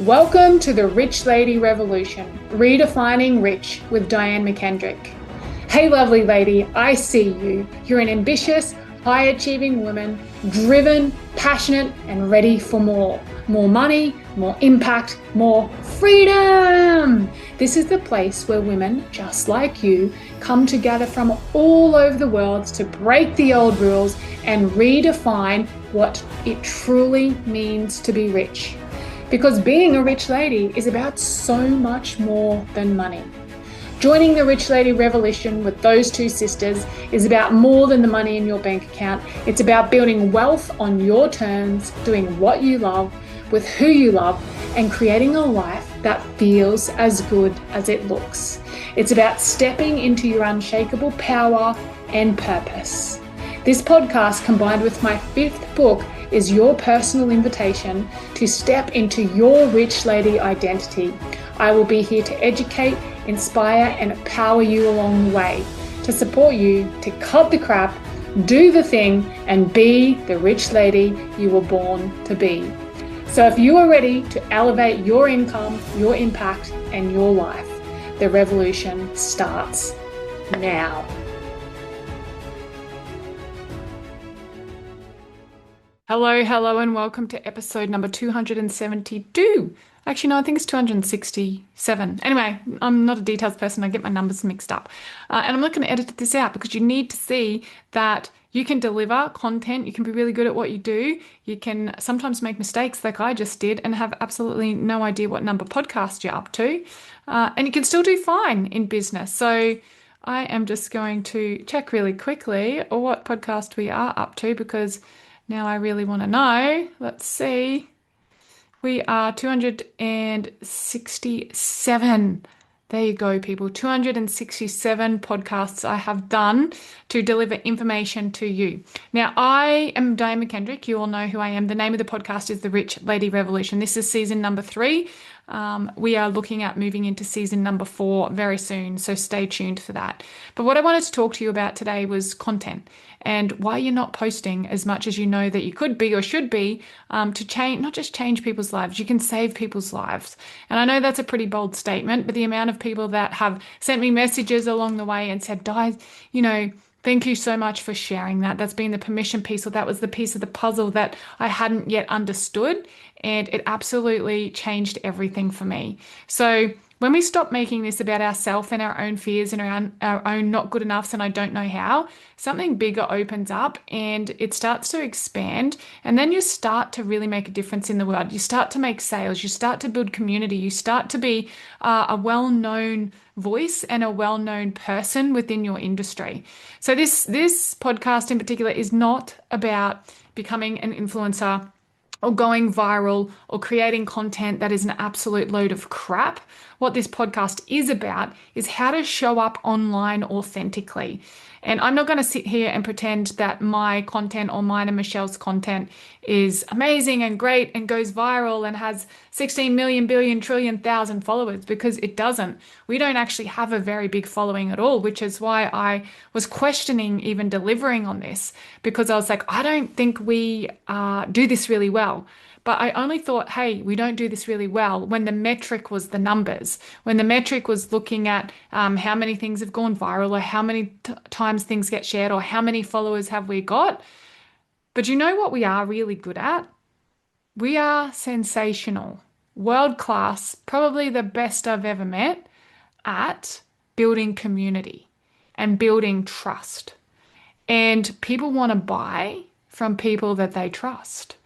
Welcome to the Rich Lady Revolution, redefining rich with Diane McKendrick. Hey, lovely lady, I see you. You're an ambitious, high-achieving woman, driven, passionate, and ready for more. More money, more impact, more freedom. This is the place where women just like you come together from all over the world to break the old rules and redefine what it truly means to be rich. Because being a rich lady is about so much more than money. Joining the Rich Lady Revolution with those two sisters is about more than the money in your bank account. It's about building wealth on your terms, doing what you love, with who you love, and creating a life that feels as good as it looks. It's about stepping into your unshakable power and purpose. This podcast, combined with my 5th book, is your personal invitation to step into your rich lady identity. I will be here to educate, inspire, and empower you along the way, to support you to cut the crap, do the thing, and be the rich lady you were born to be. So if you are ready to elevate your income, your impact, and your life, the revolution starts now. Hello, and welcome to episode number 272. Actually, no, I think it's 267. Anyway, I'm not a details person. I get my numbers mixed up. And I'm not going to edit this out because you need to see that you can deliver content. You can be really good at what you do. You can sometimes make mistakes like I just did and have absolutely no idea what number podcast you're up to. And you can still do fine in business. So I am just going to check really quickly what podcast we are up to because now I really want to know. Let's see. We are 267. There you go, people. 267 podcasts I have done to deliver information to you. Now, I am Diane McKendrick. You all know who I am. The name of the podcast is The Rich Lady Revolution. This is season number 3. We are looking at moving into season number 4 very soon, so stay tuned for that. But what I wanted to talk to you about today was content and why you're not posting as much as you know that you could be or should be to change, not just change people's lives, you can save people's lives. And I know that's a pretty bold statement, but the amount of people that have sent me messages along the way and said, Di, thank you so much for sharing that. That's been the permission piece, or that was the piece of the puzzle that I hadn't yet understood. And it absolutely changed everything for me. So when we stop making this about ourselves and our own fears and our own not good enoughs and I don't know how, something bigger opens up and it starts to expand. And then you start to really make a difference in the world. You start to make sales. You start to build community. You start to be a well-known voice and a well-known person within your industry. So this podcast in particular is not about becoming an influencer or going viral or creating content that is an absolute load of crap. What this podcast is about is how to show up online authentically. And I'm not going to sit here and pretend that my content or mine and Michelle's content is amazing and great and goes viral and has 16 million, billion, trillion, thousand followers, because it doesn't. We don't actually have a very big following at all, which is why I was questioning even delivering on this, because I was like, I don't think we do this really well. But I only thought, hey, we don't do this really well when the metric was the numbers, when the metric was looking at how many things have gone viral or how many times things get shared or how many followers have we got. But you know what we are really good at? We are sensational, world class, probably the best I've ever met at building community and building trust. And people want to buy from people that they trust.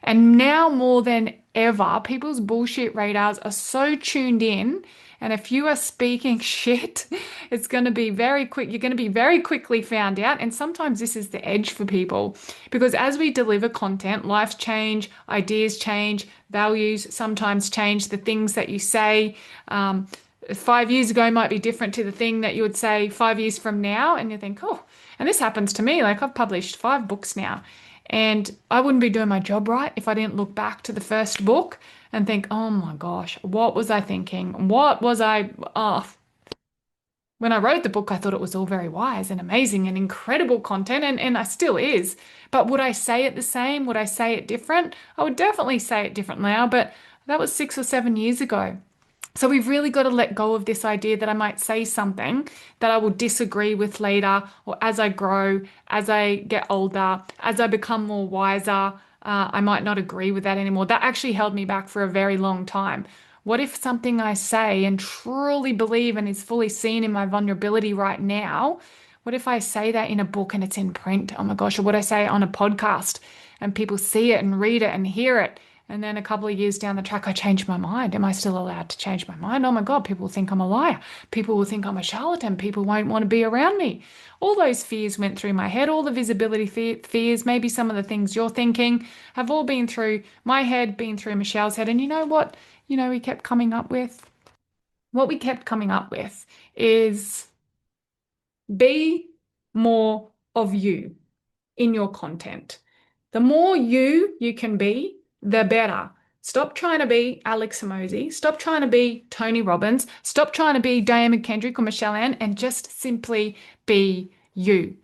And now more than ever, people's bullshit radars are so tuned in. And if you are speaking shit, it's going to be very quick. You're going to be very quickly found out. And sometimes this is the edge for people, because as we deliver content, lives change, ideas change, values sometimes change. The things that you say 5 years ago might be different to the thing that you would say 5 years from now. And you think, oh, and this happens to me. Like, I've published 5 books now. And I wouldn't be doing my job right if I didn't look back to the first book and think, oh my gosh, what was I thinking? What was I, when I wrote the book, I thought it was all very wise and amazing and incredible content, and I still is. But would I say it the same? Would I say it different? I would definitely say it different now, but That was 6 or 7 years ago. So we've really got to let go of this idea that I might say something that I will disagree with later, or as I grow, as I get older, as I become more wiser, I might not agree with that anymore. That actually held me back for a very long time. What if something I say and truly believe and is fully seen in my vulnerability right now? What if I say that in a book and it's in print? Oh my gosh, or what I say on a podcast and people see it and read it and hear it? And then a couple of years down the track, I changed my mind. Am I still allowed to change my mind? Oh my God, people will think I'm a liar. People will think I'm a charlatan. People won't want to be around me. All those fears went through my head. All the visibility fears, maybe some of the things you're thinking, have all been through my head, been through Michelle's head. And you know what? We kept coming up with? What we kept coming up with is be more of you in your content. The more you can be, the better. Stop trying to be Alex Hormozi. Stop trying to be Tony Robbins. Stop trying to be Diane McKendrick or Michelle Ann, and just simply be you.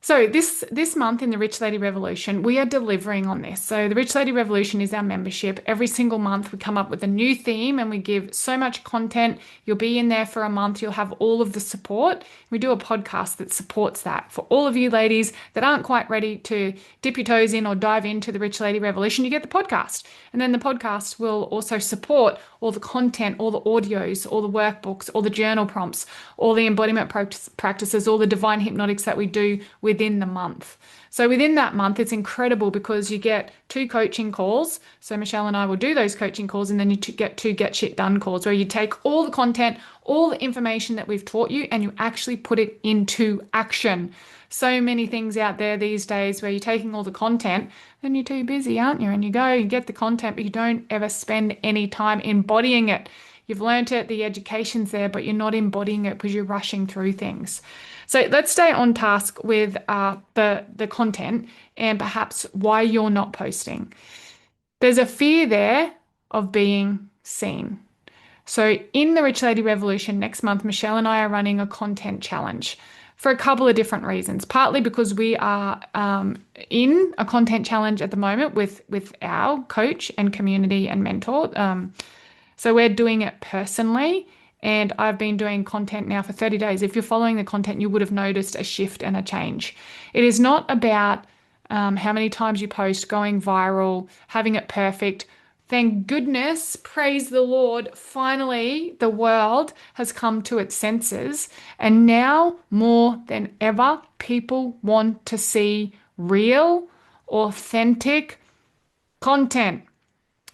So this month in the Rich Lady Revolution, we are delivering on this. So the Rich Lady Revolution is our membership. Every single month we come up with a new theme and we give so much content. You'll be in there for a month. You'll have all of the support. We do a podcast that supports that. For all of you ladies that aren't quite ready to dip your toes in or dive into the Rich Lady Revolution, you get the podcast. And then the podcast will also support all the content, all the audios, all the workbooks, all the journal prompts, all the embodiment practices, all the divine hypnotics that we do within the month. So within that month, it's incredible because you get 2 coaching calls. So Michelle and I will do those coaching calls, and then you get 2 get shit done calls where you take all the content, all the information that we've taught you, and you actually put it into action. So many things out there these days where you're taking all the content, then you're too busy, aren't you? And you go, you get the content, but you don't ever spend any time embodying it. You've learnt it, the education's there, but you're not embodying it because you're rushing through things. So let's stay on task with the content and perhaps why you're not posting. There's a fear there of being seen. So in the Rich Lady Revolution next month, Michelle and I are running a content challenge for a couple of different reasons. Partly because we are in a content challenge at the moment with our coach and community and mentor. So we're doing it personally, and I've been doing content now for 30 days. If you're following the content, you would have noticed a shift and a change. It is not about how many times you post, going viral, having it perfect. Thank goodness, praise the Lord, finally the world has come to its senses. And now more than ever, people want to see real, authentic content.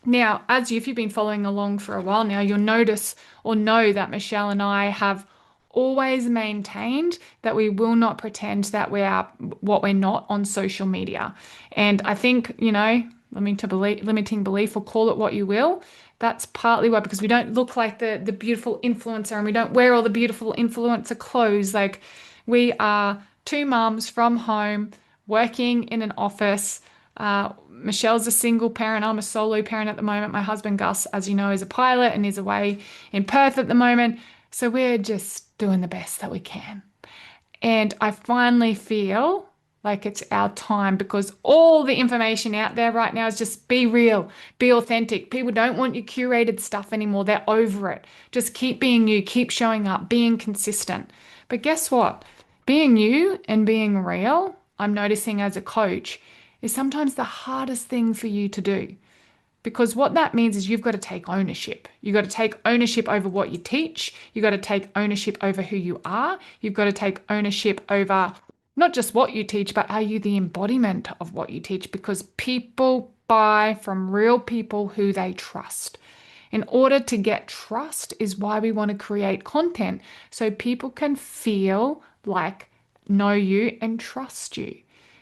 Now, if you've been following along for a while now, you'll notice or know that Michelle and I have always maintained that we will not pretend that we are what we're not on social media. And I think, limiting belief, or call it what you will, that's partly why, because we don't look like the beautiful influencer, and we don't wear all the beautiful influencer clothes. Like, we are 2 mums from home working in an office. Michelle's a single parent. I'm a solo parent at the moment. My husband, Gus, as you know, is a pilot and is away in Perth at the moment. So we're just doing the best that we can. And I finally feel like it's our time, because all the information out there right now is just be real, be authentic. People don't want your curated stuff anymore. They're over it. Just keep being you, keep showing up, being consistent. But guess what? Being you and being real, I'm noticing as a coach, is sometimes the hardest thing for you to do. Because what that means is you've got to take ownership. You've got to take ownership over what you teach. You've got to take ownership over who you are. You've got to take ownership over not just what you teach, but are you the embodiment of what you teach? Because people buy from real people who they trust. In order to get trust is why we want to create content, so people can feel like know you and trust you.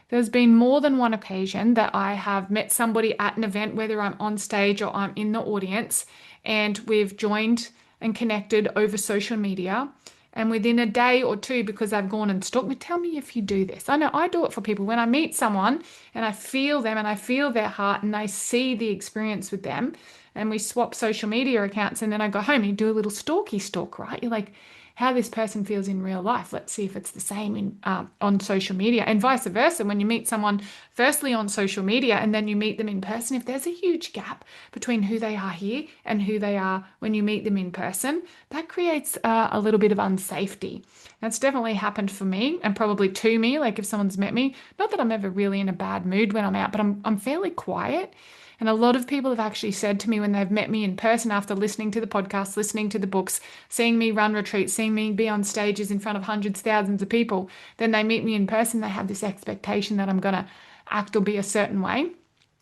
There's been more than one occasion that I have met somebody at an event, whether I'm on stage or I'm in the audience, and we've joined and connected over social media. And within a day or 2, because I've gone and stalked me, tell me if you do this. I know I do it for people. When I meet someone and I feel them and I feel their heart and I see the experience with them, and we swap social media accounts, and then I go home and you do a little stalky stalk, right? You're like, how this person feels in real life. Let's see if it's the same on social media, and vice versa. When you meet someone firstly on social media and then you meet them in person, if there's a huge gap between who they are here and who they are when you meet them in person, that creates a little bit of unsafety. That's definitely happened for me and probably to me. Like if someone's met me, not that I'm ever really in a bad mood when I'm out, but I'm fairly quiet. And a lot of people have actually said to me when they've met me in person after listening to the podcast, listening to the books, seeing me run retreats, seeing me be on stages in front of hundreds, thousands of people, then they meet me in person, they have this expectation that I'm going to act or be a certain way.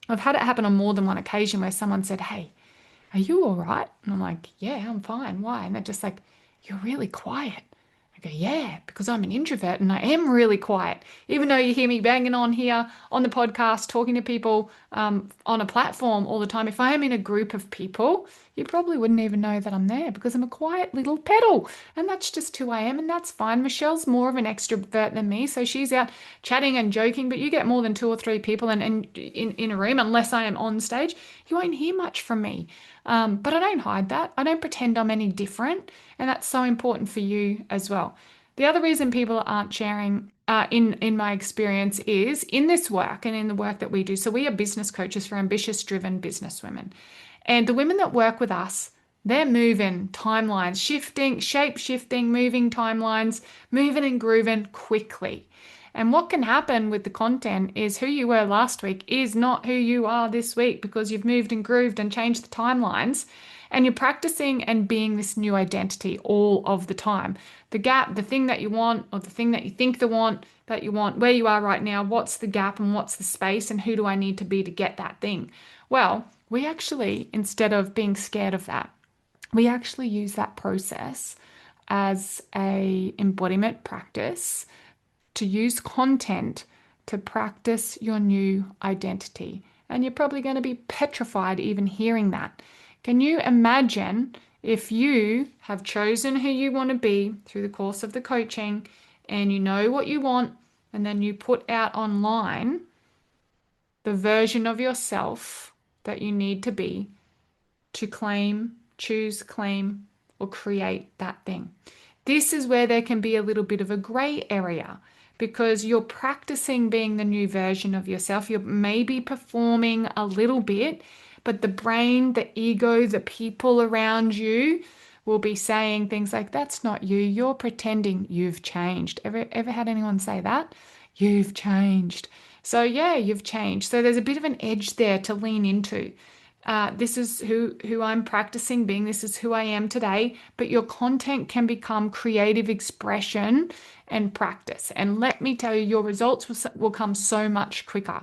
I've had it happen on more than one occasion where someone said, "Hey, are you all right?" And I'm like, "Yeah, I'm fine. Why?" And they're just like, "You're really quiet." I go, "Yeah, because I'm an introvert and I am really quiet. Even though you hear me banging on here on the podcast, talking to people on a platform all the time, if I am in a group of people, you probably wouldn't even know that I'm there because I'm a quiet little petal. And that's just who I am, and that's fine. Michelle's more of an extrovert than me, so she's out chatting and joking, but you get more than two or three people and in a room, unless I am on stage, you won't hear much from me. But I don't hide that. I don't pretend I'm any different. And that's so important for you as well. The other reason people aren't sharing in my experience is in this work and in the work that we do. So we are business coaches for ambitious, driven business women. And the women that work with us, they're moving timelines, shifting, shape shifting, moving timelines, moving and grooving quickly. And what can happen with the content is who you were last week is not who you are this week because you've moved and grooved and changed the timelines. And you're practicing and being this new identity all of the time. The gap, the thing that you want, or the thing that you think that you want, where you are right now, what's the gap and what's the space, and who do I need to be to get that thing? Well, we actually, instead of being scared of that, we actually use that process as a embodiment practice to use content to practice your new identity. And you're probably going to be petrified even hearing that. Can you imagine if you have chosen who you want to be through the course of the coaching and you know what you want, and then you put out online the version of yourself that you need to be to claim, choose, claim, or create that thing? This is where there can be a little bit of a gray area because you're practicing being the new version of yourself. You're maybe performing a little bit, but the brain, the ego, the people around you will be saying things like, "That's not you. You're pretending." You've changed. Ever had anyone say that? You've changed. So yeah, you've changed. So there's a bit of an edge there to lean into. This is who I'm practicing being. This is who I am today. But your content can become creative expression and practice. And let me tell you, your results will come so much quicker.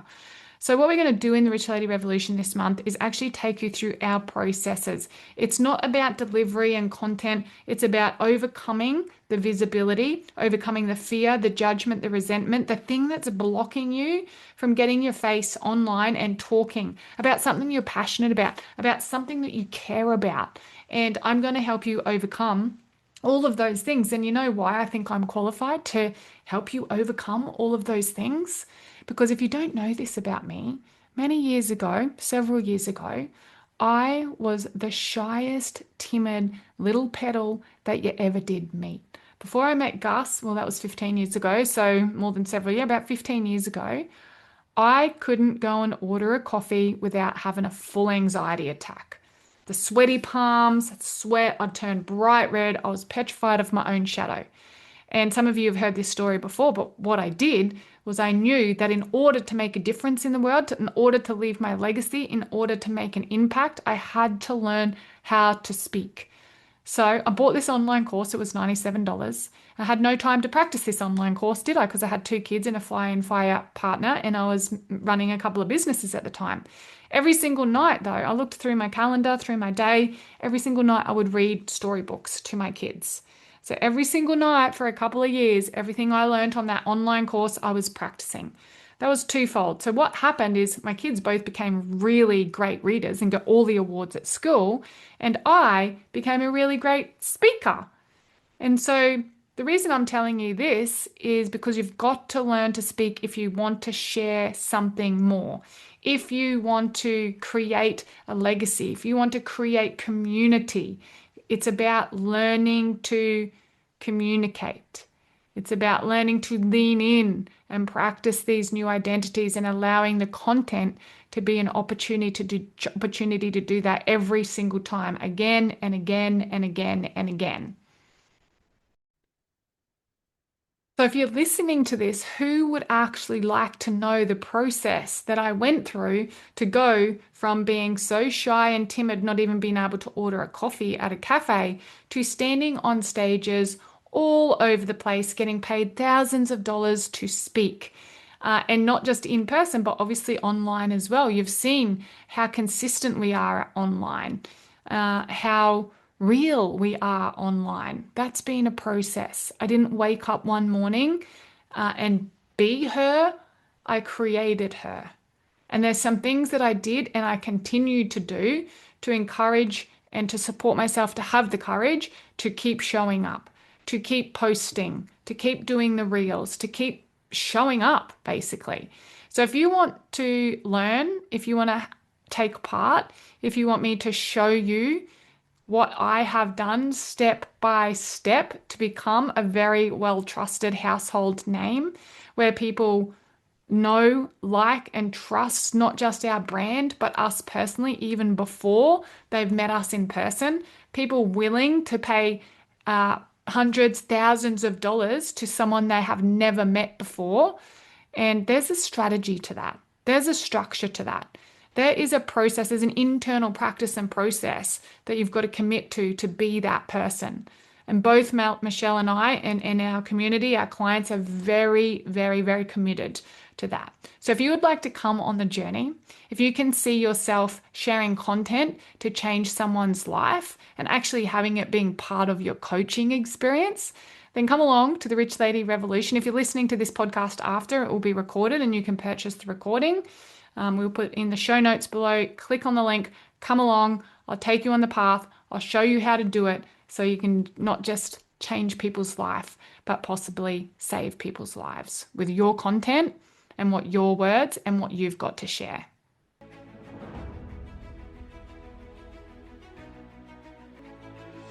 So what we're going to do in the Rich Lady Revolution this month is actually take you through our processes. It's not about delivery and content. It's about overcoming the visibility, overcoming the fear, the judgment, the resentment, the thing that's blocking you from getting your face online and talking about something you're passionate about something that you care about. And I'm going to help you overcome all of those things. And you know why I think I'm qualified to help you overcome all of those things? Because if you don't know this about me, many years ago, several years ago, I was the shyest, timid little petal that you ever did meet. Before I met Gus, well, that was 15 years ago, so more than several years, about 15 years ago, I couldn't go and order a coffee without having a full anxiety attack. The sweaty palms, sweat, I'd turn bright red. I was petrified of my own shadow. And some of you have heard this story before, but what I did was I knew that in order to make a difference in the world, in order to leave my legacy, in order to make an impact, I had to learn how to speak. So I bought this online course. It was $97. I had no time to practice this online course, did I? Because I had two kids and a fly-in, fly-out partner, and I was running a couple of businesses at the time. Every single night, though, I looked through my calendar, through my day. Every single night, I would read storybooks to my kids. So every single night for a couple of years, everything I learned on that online course, I was practicing. That was twofold. So what happened is my kids both became really great readers and got all the awards at school, and I became a really great speaker. And so the reason I'm telling you this is because you've got to learn to speak if you want to share something more. If you want to create a legacy, if you want to create community, it's about learning to communicate. It's about learning to lean in and practice these new identities and allowing the content to be an opportunity to do that every single time, again and again and again and again. So if you're listening to this, who would actually like to know the process that I went through to go from being so shy and timid, not even being able to order a coffee at a cafe, to standing on stages all over the place, getting paid thousands of dollars to speak? And not just in person, but obviously online as well. You've seen how consistent we are online, how real we are online. That's been a process. I didn't wake up one morning and be her. I created her. And there's some things that I did and I continue to do to encourage and to support myself to have the courage to keep showing up, to keep posting, to keep doing the reels, to keep showing up, basically. So if you want to learn, if you want to take part, if you want me to show you what I have done step by step to become a very well-trusted household name where people know, like, and trust not just our brand, but us personally, even before they've met us in person, people willing to pay hundreds, thousands of dollars to someone they have never met before. And there's a strategy to that. There's a structure to that. There is a process, there's an internal practice and process that you've got to commit to be that person. And both Michelle and I and our community, our clients are very, very, very committed to that. So if you would like to come on the journey, if you can see yourself sharing content to change someone's life and actually having it being part of your coaching experience, then come along to the Rich Lady Revolution. If you're listening to this podcast after, it will be recorded and you can purchase the recording. We'll put in the show notes below. Click on the link, come along. I'll take you on the path. I'll show you how to do it so you can not just change people's life, but possibly save people's lives with your content and what your words and what you've got to share.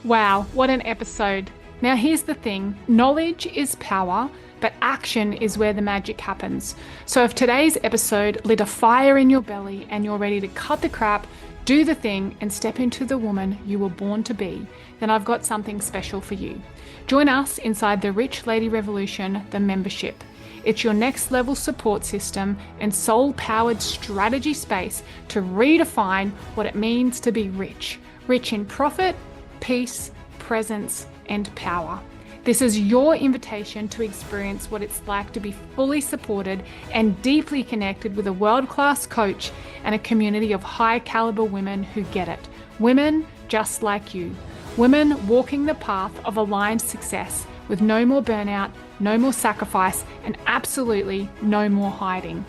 Wow, what an episode. Now here's the thing, knowledge is power, but action is where the magic happens. So if today's episode lit a fire in your belly and you're ready to cut the crap, do the thing, and step into the woman you were born to be, then I've got something special for you. Join us inside the Rich Lady Revolution, the membership. It's your next level support system and soul-powered strategy space to redefine what it means to be rich. Rich in profit, peace, presence, and power. This is your invitation to experience what it's like to be fully supported and deeply connected with a world-class coach and a community of high-caliber women who get it. Women just like you. Women walking the path of aligned success with no more burnout, no more sacrifice, and absolutely no more hiding.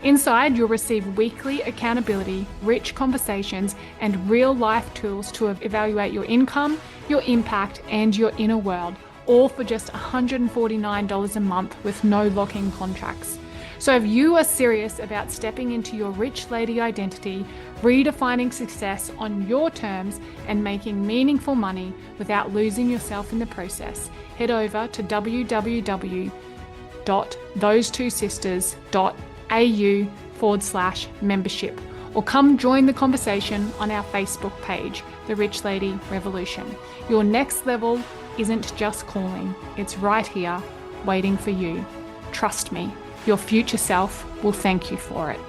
Inside, you'll receive weekly accountability, rich conversations, and real-life tools to evaluate your income, your impact, and your inner world, all for just $149 a month with no lock-in contracts. So if you are serious about stepping into your rich lady identity, redefining success on your terms, and making meaningful money without losing yourself in the process, head over to www.thosetwosisters.au/membership or come join the conversation on our Facebook page, The Rich Lady Revolution. Your next level isn't just calling, it's right here waiting for you. Trust me, your future self will thank you for it.